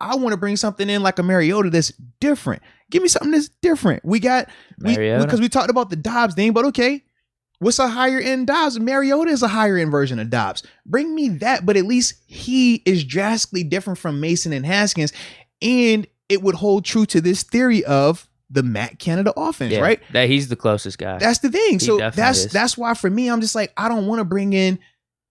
I want to bring something in like a Mariota that's different. Give me something that's different. Because we talked about the Dobbs thing, but okay, what's a higher end Dobbs? Mariota is a higher end version of Dobbs. Bring me that, but at least he is drastically different from Mason and Haskins, and it would hold true to this theory of the Matt Canada offense, right? That he's the closest guy. That's the thing. So that's why for me, I'm just like, I don't want to bring in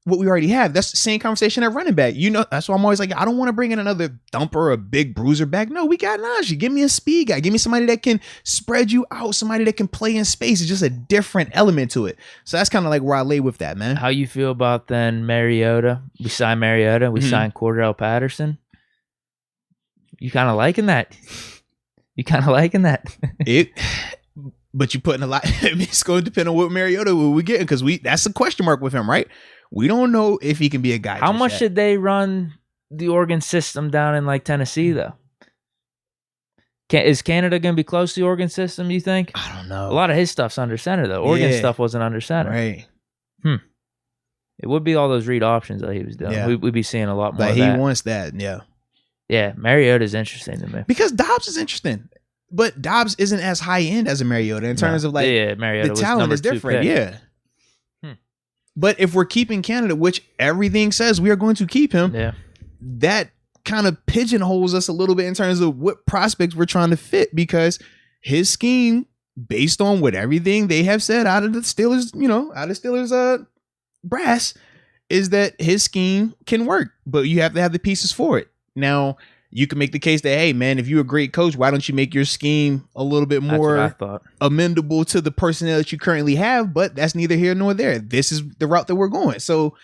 what we already have. That's the same conversation at running back. That's why I'm always like, I don't want to bring in another thumper, a big bruiser back. No, we got Najee. Give me a speed guy. Give me somebody that can spread you out, somebody that can play in space. It's just a different element to it. So that's kind of like where I lay with that, man. How you feel about then Mariota? We signed Mariota. We signed Cordell Patterson. You kind of liking that? But you're putting a lot. It's going to depend on what Mariota we get, because that's a question mark with him, right? We don't know if he can be a guy. How much should they run the Oregon system down in like Tennessee though? Is Canada going to be close to the Oregon system, you think? I don't know. A lot of his stuff's under center though. Oregon stuff wasn't under center. Right. It would be all those read options that he was doing. Yeah. We'd be seeing a lot more of that. He wants that, yeah. Yeah, Mariota's interesting to me. Because Dobbs is interesting. But Dobbs isn't as high end as a Mariota in terms of like Mariota the talent is different. Yeah. But if we're keeping Canada, which everything says we are going to keep him, that kind of pigeonholes us a little bit in terms of what prospects we're trying to fit, because his scheme, based on what everything they have said out of the Steelers, brass, is that his scheme can work, but you have to have the pieces for it. Now, you can make the case that, hey, man, if you're a great coach, why don't you make your scheme a little bit more amendable to the personnel that you currently have? But that's neither here nor there. This is the route that we're going. So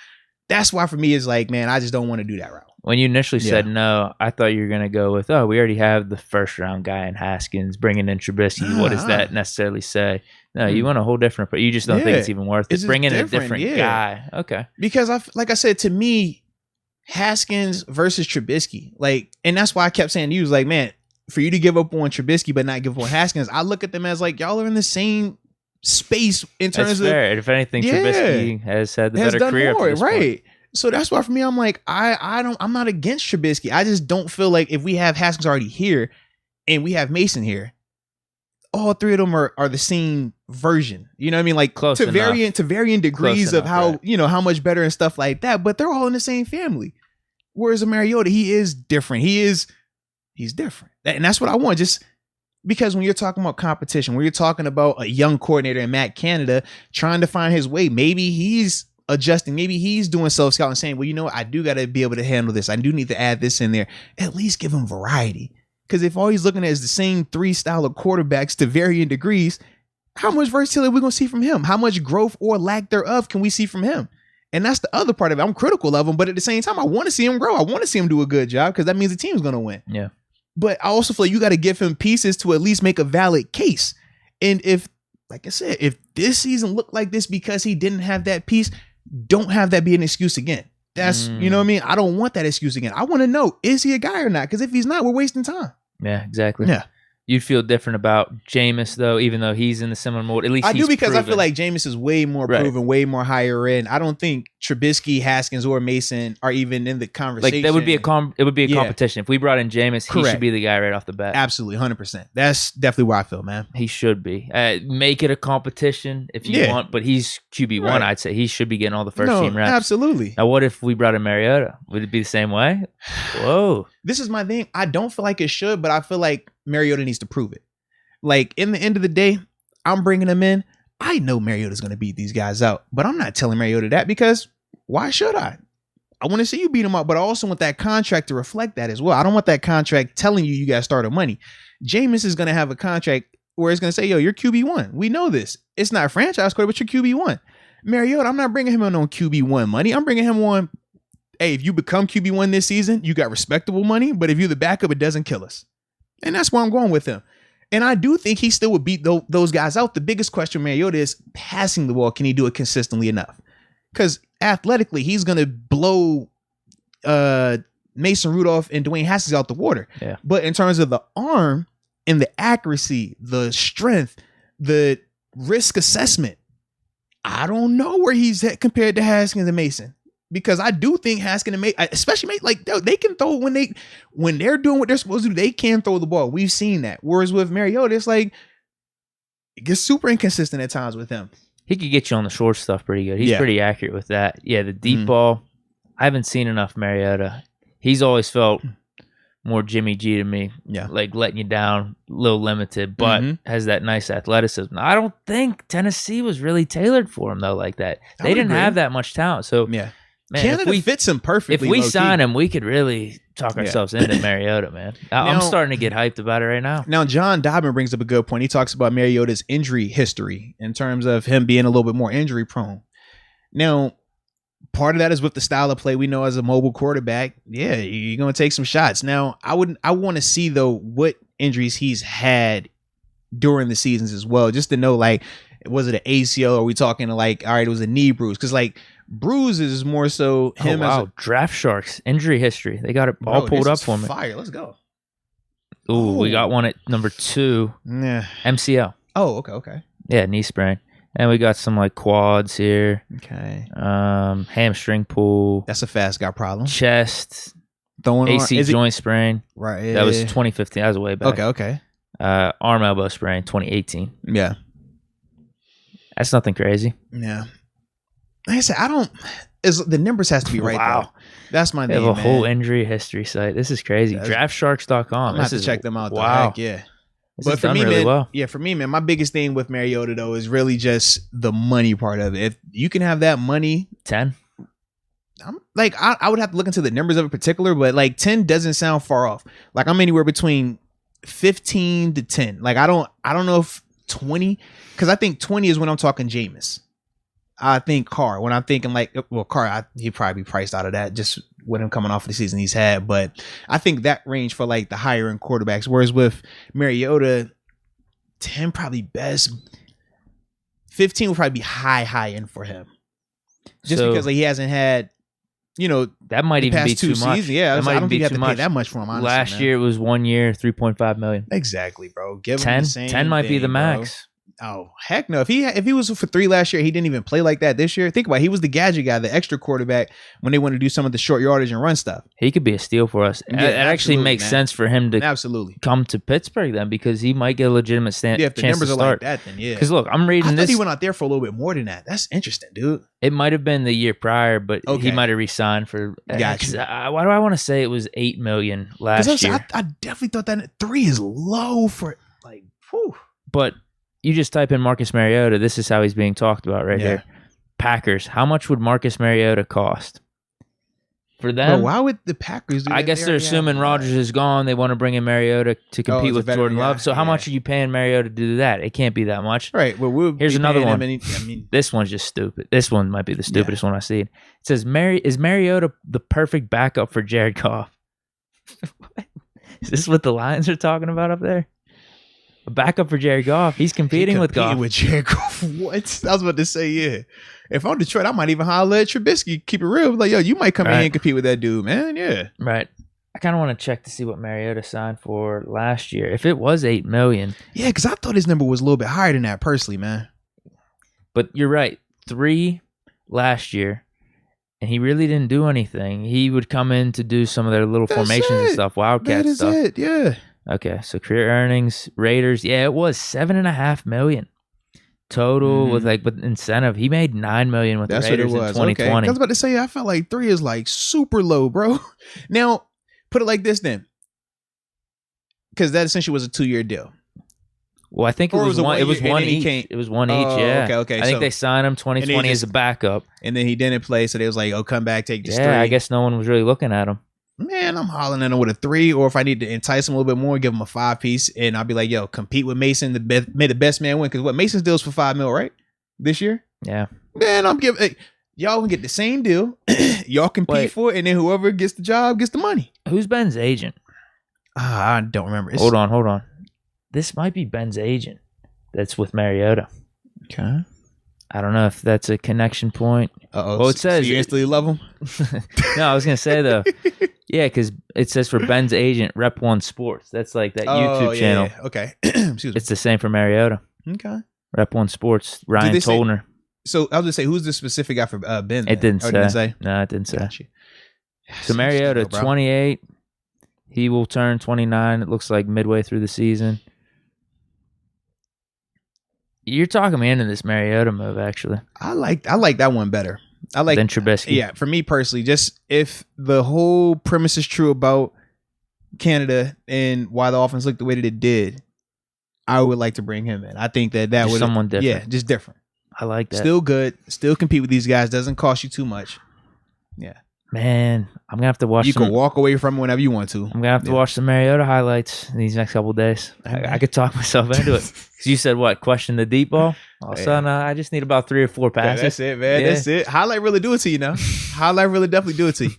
that's why for me it's like, man, I just don't want to do that route. When you initially said no, I thought you were going to go with, we already have the first round guy in Haskins, bringing in Trubisky. What does that necessarily say? No, you want a whole different, but you just don't think it's even worth it. Bring in a different guy. Okay. Because like I said, to me, Haskins versus Trubisky, and that's why I kept saying to you, was like, man, for you to give up on Trubisky but not give up on Haskins, I look at them as like, y'all are in the same space in terms of fair. If anything, Trubisky has had the better career more, right? Point. So that's why for me, I'm like, I'm not against Trubisky. I just don't feel like if we have Haskins already here and we have Mason here, all three of them are the same version. You know what I mean? Like close to varying degrees of how, how much better and stuff like that, but they're all in the same family. Whereas a Mariota, he is different. He's different. And that's what I want. Just because when you're talking about competition, when you're talking about a young coordinator in Matt Canada trying to find his way, maybe he's adjusting, maybe he's doing self-scout and saying, well, you know what? I do got to be able to handle this. I do need to add this in there. At least give him variety. Because if all he's looking at is the same three style of quarterbacks to varying degrees, how much versatility are we going to see from him? How much growth or lack thereof can we see from him? And that's the other part of it. I'm critical of him, but at the same time, I want to see him grow. I want to see him do a good job, because that means the team's going to win. Yeah. But I also feel like you got to give him pieces to at least make a valid case. And if, like I said, if this season looked like this because he didn't have that piece, don't have that be an excuse again. That's, you know what I mean? I don't want that excuse again. I want to know, is he a guy or not? Because if he's not, we're wasting time. Yeah, exactly. Yeah. You'd feel different about Jameis, though, even though he's in the similar mode. At least I do, because I feel like Jameis is way more proven, way more higher end. I don't think Trubisky, Haskins, or Mason are even in the conversation. Like that would be a competition. If we brought in Jameis, he should be the guy right off the bat. Absolutely, 100%. That's definitely where I feel, man. He should be. Make it a competition if you want, but he's QB1. I'd say he should be getting all the first team reps. Absolutely. Now, what if we brought in Mariota? Would it be the same way? Whoa. This is my thing. I don't feel like it should, but I feel like Mariota needs to prove it. Like, in the end of the day, I'm bringing him in. I know Mariota's going to beat these guys out, but I'm not telling Mariota that, because why should I? I want to see you beat him up, but I also want that contract to reflect that as well. I don't want that contract telling you got starter money. Jameis is going to have a contract where it's going to say, yo, you're QB1. We know this. It's not franchise quarterback, but you're QB1. Mariota, I'm not bringing him on QB1 money. I'm bringing him on, hey, if you become QB1 this season, you got respectable money, but if you're the backup, it doesn't kill us. And that's where I'm going with him. And I do think he still would beat those guys out. The biggest question with Mariota is passing the ball. Can he do it consistently enough? Because athletically, he's going to blow Mason Rudolph and Dwayne Haskins out the water. Yeah. But in terms of the arm and the accuracy, the strength, the risk assessment, I don't know where he's at compared to Haskins and Mason. because I do think Haskins and especially like they can throw when they're doing what they're supposed to do. They can throw the ball. We've seen that. Whereas with Mariota, it's like it gets super inconsistent at times with him. He could get you on the short stuff pretty good. He's pretty accurate with that. Yeah, the deep ball. I haven't seen enough Mariota. He's always felt more Jimmy G to me. Yeah. Like letting you down, a little limited, but has that nice athleticism. I don't think Tennessee was really tailored for him, though, like that. They didn't have that much talent. So, man, Canada fits him perfectly. If we sign him, we could really talk ourselves into Mariota, man. I'm starting to get hyped about it right now. Now, John Dobbin brings up a good point. He talks about Mariota's injury history in terms of him being a little bit more injury prone. Now, part of that is with the style of play we know as a mobile quarterback. Yeah, you're going to take some shots. Now, I want to see, though, what injuries he's had during the seasons as well, just to know, like, was it an ACL? Or are we talking like, all right, it was a knee bruise? Because, like, bruises is more so him as Draft Sharks injury history. They got it all pulled up for me. Fire, let's go. Ooh, we got one at number 2. Yeah. MCL. Oh, okay. Yeah, knee sprain. And we got some like quads here. Okay. Hamstring pull. That's a fast guy problem. Chest. AC joint sprain. Right. Yeah, that was 2015. That was way back. Okay. Arm elbow sprain, 2018. Yeah. That's nothing crazy. Yeah. Like I said, the numbers has to be right. Wow. Though. That's my name. They have a whole injury history site. This is crazy. DraftSharks.com. I'm going to check them out. Wow. Heck, yeah. But for me, really man, for me, man, my biggest thing with Mariota though is really just the money part of it. If you can have that money, 10. I would have to look into the numbers of it in particular, but like 10 doesn't sound far off. Like I'm anywhere between 15 to 10. Like I don't know if 20, because I think 20 is when I'm talking Jameis. I think Carr, when I'm thinking like, well, Carr, he'd probably be priced out of that just with him coming off of the season he's had. But I think that range for like the higher end quarterbacks. Whereas with Mariota, 10 probably best. 15 would probably be high end for him. Just because like, he hasn't had, that might even be too much. Seasons. Yeah, I don't think you have to pay that much for him. Honestly, last year it was 1 year, $3.5 million. Exactly, bro. Give 10, him the same 10 might thing, be the max. Bro. Oh, heck no. If he was for 3 last year, he didn't even play like that this year. Think about it. He was the gadget guy, the extra quarterback when they want to do some of the short yardage and run stuff. He could be a steal for us. Yeah, it actually makes sense for him to come to Pittsburgh then, because he might get a legitimate chance to start. Yeah, if the numbers are like that, then yeah. Because look, I'm reading this. He went out there for a little bit more than that. That's interesting, dude. It might have been the year prior, but he might have re-signed for. Gotcha. Why do I want to say it was $8 million last year? I definitely thought that 3 is low for like. Whew. But you just type in Marcus Mariota. This is how he's being talked about right here. Packers. How much would Marcus Mariota cost? For them, why would the Packers do that? I guess they're assuming Rodgers is gone. They want to bring in Mariota to compete with Jordan Love. So how much are you paying Mariota to do that? It can't be that much. Right. Well, here's another one. This one's just stupid. This one might be the stupidest one I've seen. It says, is Mariota the perfect backup for Jared Goff? Is this what the Lions are talking about up there? A backup for Jared Goff. He's competing with Goff. With Jared Goff. What? I was about to say, yeah. If I'm Detroit, I might even holler at Trubisky. Keep it real. Like, yo, you might come in here and compete with that dude, man. Yeah. Right. I kind of want to check to see what Mariota signed for last year. If it was $8 million. Yeah, because I thought his number was a little bit higher than that, personally, man. But you're right. 3 last year. And he really didn't do anything. He would come in to do some of their little formations and stuff, Wildcat stuff. That's it, yeah. Okay, so career earnings, Raiders, it was $7.5 million total with incentive. He made $9 million with the Raiders in 2020. Okay. I was about to say, I felt like 3 is like super low, bro. Now, put it like this then, because that essentially was a 2-year deal. Well, I think it was one. It was one each. It was one each. Yeah. Okay. I think they signed him 2020 as a backup, and then he didn't play, so they was like, "Oh, come back, take this." 3. I guess no one was really looking at him. Man, I'm hollering at him with a 3, or if I need to entice him a little bit more, give him a 5 piece, and I'll be like, "Yo, compete with Mason. May the best man win." Because what Mason's deal is for $5 million, right? This year. Yeah. Man, I'm giving y'all can get the same deal. Y'all compete for it, and then whoever gets the job gets the money. Who's Ben's agent? I don't remember. Hold on. This might be Ben's agent. That's with Mariota. Okay. I don't know if that's a connection point. Uh-oh. Well, it says... So you instantly love him? No, I was going to say, though. Yeah, because it says for Ben's agent, Rep 1 Sports. That's like that YouTube channel. Yeah. Okay. Excuse me. It's the same for Mariota. Okay. Rep 1 Sports, Ryan Tolner. So I'll just say, who's the specific guy for Ben? It didn't say. No, it didn't say. Gotcha. So Mariota, 28. He will turn 29. It looks like midway through the season. You're talking me into this Mariota move, actually. I like that one better. I like than Trubisky. Yeah, for me personally, just if the whole premise is true about Canada and why the offense looked the way that it did, I would like to bring him in. I think that would someone different. Yeah, just different. I like that. Still good. Still compete with these guys. Doesn't cost you too much. Yeah. Man, I'm gonna have to watch. You can walk away from it whenever you want to. I'm gonna have to watch some Mariota highlights these next couple of days. I could talk myself into it. Because you said what? Question the deep ball. All of a sudden, I just need about 3 or 4 passes. That's it, man. Yeah. That's it. Highlight really do it to you now. Highlight really definitely do it to you.